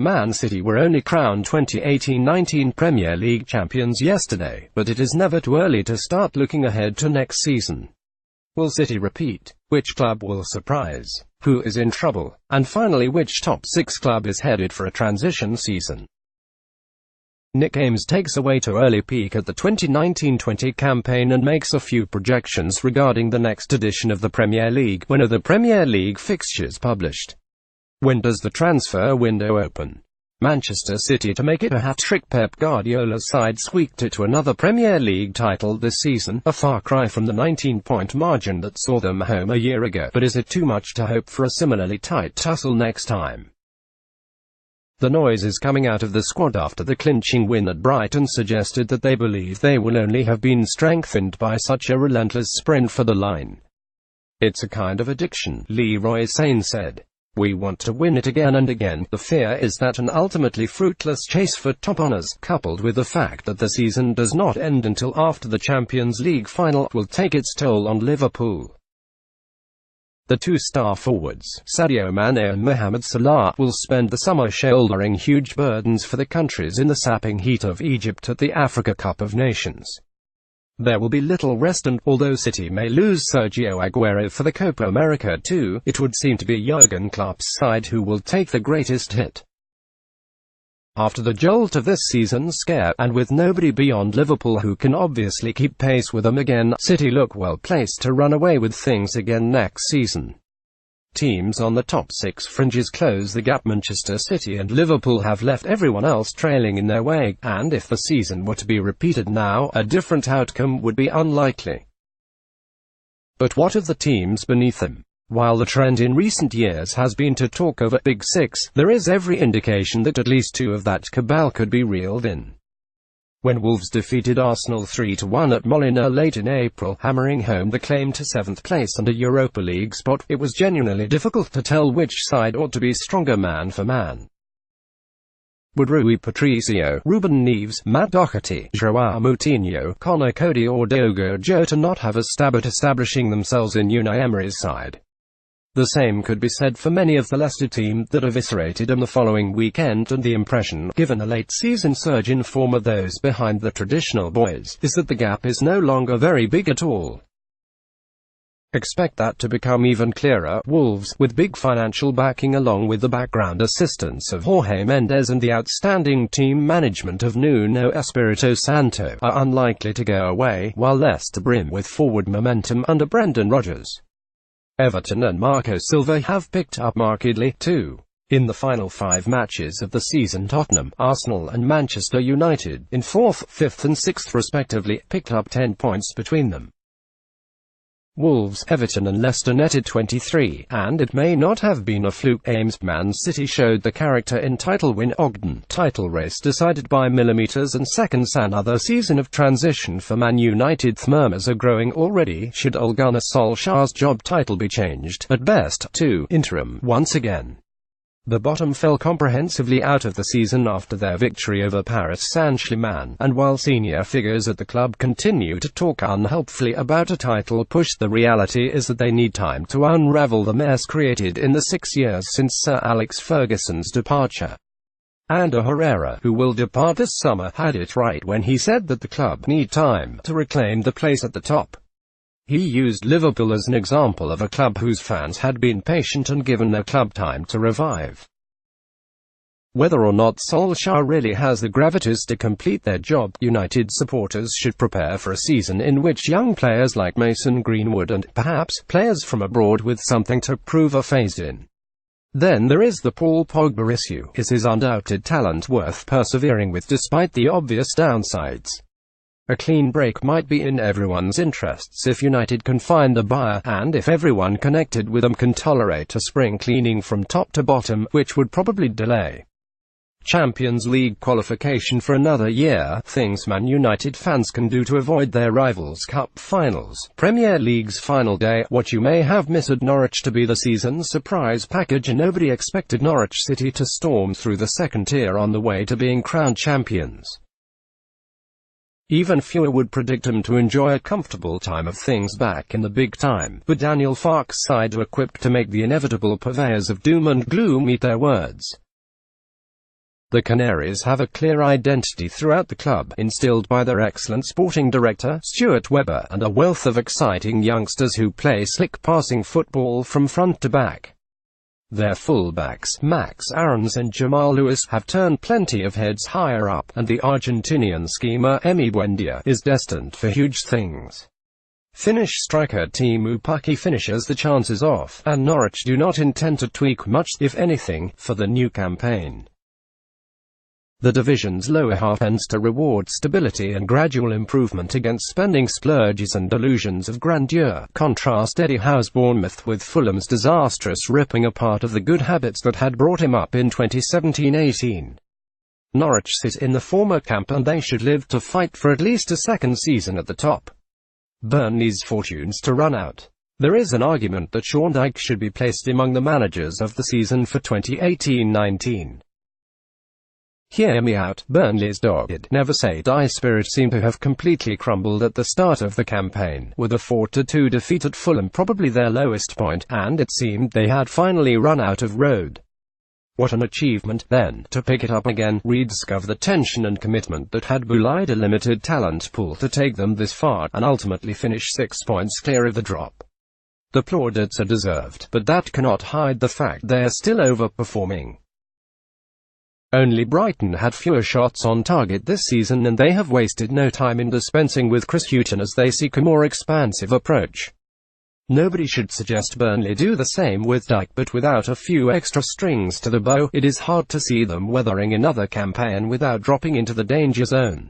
Man City were only crowned 2018-19 Premier League champions yesterday, but it is never too early to start looking ahead to next season. Will City repeat? Which club will surprise? Who is in trouble? And finally, which top 6 club is headed for a transition season? Nick Ames takes a way too early peek at the 2019-20 campaign and makes a few projections regarding the next edition of the Premier League. When are the Premier League fixtures published? When does the transfer window open? Manchester City to make it a hat-trick. Pep Guardiola's side squeaked it to another Premier League title this season, a far cry from the 19-point margin that saw them home a year ago, but is it too much to hope for a similarly tight tussle next time? The noise is coming out of the squad after the clinching win at Brighton suggested that they believe they will only have been strengthened by such a relentless sprint for the line. It's a kind of addiction, Leroy Sane said. We want to win it again and again. The fear is that an ultimately fruitless chase for top honours, coupled with the fact that the season does not end until after the Champions League final, will take its toll on Liverpool. The two star forwards, Sadio Mane and Mohamed Salah, will spend the summer shouldering huge burdens for the countries in the sapping heat of Egypt at the Africa Cup of Nations. There will be little rest, and although City may lose Sergio Aguero for the Copa America too, it would seem to be Jurgen Klopp's side who will take the greatest hit. After the jolt of this season's scare, and with nobody beyond Liverpool who can obviously keep pace with them again, City look well placed to run away with things again next season. Teams on the top 6 fringes close the gap. Manchester City and Liverpool have left everyone else trailing in their wake, and if the season were to be repeated now, a different outcome would be unlikely. But what of the teams beneath them? While the trend in recent years has been to talk over Big Six, there is every indication that at least 2 of that cabal could be reeled in. When Wolves defeated Arsenal 3-1 at Molineux late in April, hammering home the claim to 7th place and a Europa League spot, it was genuinely difficult to tell which side ought to be stronger man for man. Would Rui Patricio, Ruben Neves, Matt Doherty, Joao Moutinho, Conor Cody or Diogo Jota not have a stab at establishing themselves in Unai Emery's side? The same could be said for many of the Leicester team that eviscerated them the following weekend, and the impression, given a late-season surge in form of those behind the traditional boys, is that the gap is no longer very big at all. Expect that to become even clearer. Wolves, with big financial backing along with the background assistance of Jorge Mendes and the outstanding team management of Nuno Espirito Santo, are unlikely to go away, while Leicester brim with forward momentum under Brendan Rodgers. Everton and Marco Silva have picked up markedly, too. In the final 5 matches of the season, Tottenham, Arsenal and Manchester United, in 4th, 5th and 6th respectively, picked up 10 points between them. Wolves, Everton and Leicester netted 23, and it may not have been a fluke. Man City showed the character in title win Ogden, title race decided by millimeters and seconds. Another season of transition for Man United. Murmurs are growing already. Should Ole Gunnar Solskjaer's job title be changed, at best, to interim, once again? The bottom fell comprehensively out of the season after their victory over Paris Saint-Germain, and while senior figures at the club continue to talk unhelpfully about a title push, the reality is that they need time to unravel the mess created in the 6 years since Sir Alex Ferguson's departure. Ander Herrera, who will depart this summer, had it right when he said that the club need time to reclaim the place at the top. He used Liverpool as an example of a club whose fans had been patient and given their club time to revive. Whether or not Solskjaer really has the gravitas to complete their job, United supporters should prepare for a season in which young players like Mason Greenwood and, perhaps, players from abroad with something to prove are phased in. Then there is the Paul Pogba issue. Is his undoubted talent worth persevering with despite the obvious downsides? A clean break might be in everyone's interests if United can find a buyer, and if everyone connected with them can tolerate a spring cleaning from top to bottom, which would probably delay Champions League qualification for another year. Things Man United fans can do to avoid their rivals' cup finals. Premier League's final day. What you may have missed: Norwich to be the season's surprise package, and nobody expected Norwich City to storm through the second tier on the way to being crowned champions. Even fewer would predict them to enjoy a comfortable time of things back in the big time, but Daniel Farke's side are equipped to make the inevitable purveyors of doom and gloom eat their words. The Canaries have a clear identity throughout the club, instilled by their excellent sporting director, Stuart Webber, and a wealth of exciting youngsters who play slick passing football from front to back. Their fullbacks, Max Aarons and Jamal Lewis, have turned plenty of heads higher up, and the Argentinian schemer Emi Buendia is destined for huge things. Finnish striker Teemu Pukki finishes the chances off, and Norwich do not intend to tweak much, if anything, for the new campaign. The division's lower half tends to reward stability and gradual improvement against spending splurges and delusions of grandeur. Contrast Eddie Howe's Bournemouth with Fulham's disastrous ripping apart of the good habits that had brought him up in 2017-18. Norwich sit in the former camp, and they should live to fight for at least a second season at the top. Burnley's fortunes to run out. There is an argument that Sean Dyche should be placed among the managers of the season for 2018-19. Hear me out. Burnley's dogged, never-say-die spirit seemed to have completely crumbled at the start of the campaign, with a 4-2 defeat at Fulham probably their lowest point, and it seemed they had finally run out of road. What an achievement, then, to pick it up again, rediscover the tension and commitment that had belied a limited talent pool to take them this far, and ultimately finish 6 points clear of the drop. The plaudits are deserved, but that cannot hide the fact they are still overperforming. Only Brighton had fewer shots on target this season, and they have wasted no time in dispensing with Chris Hughton as they seek a more expansive approach. Nobody should suggest Burnley do the same with Dyche, but without a few extra strings to the bow, it is hard to see them weathering another campaign without dropping into the danger zone.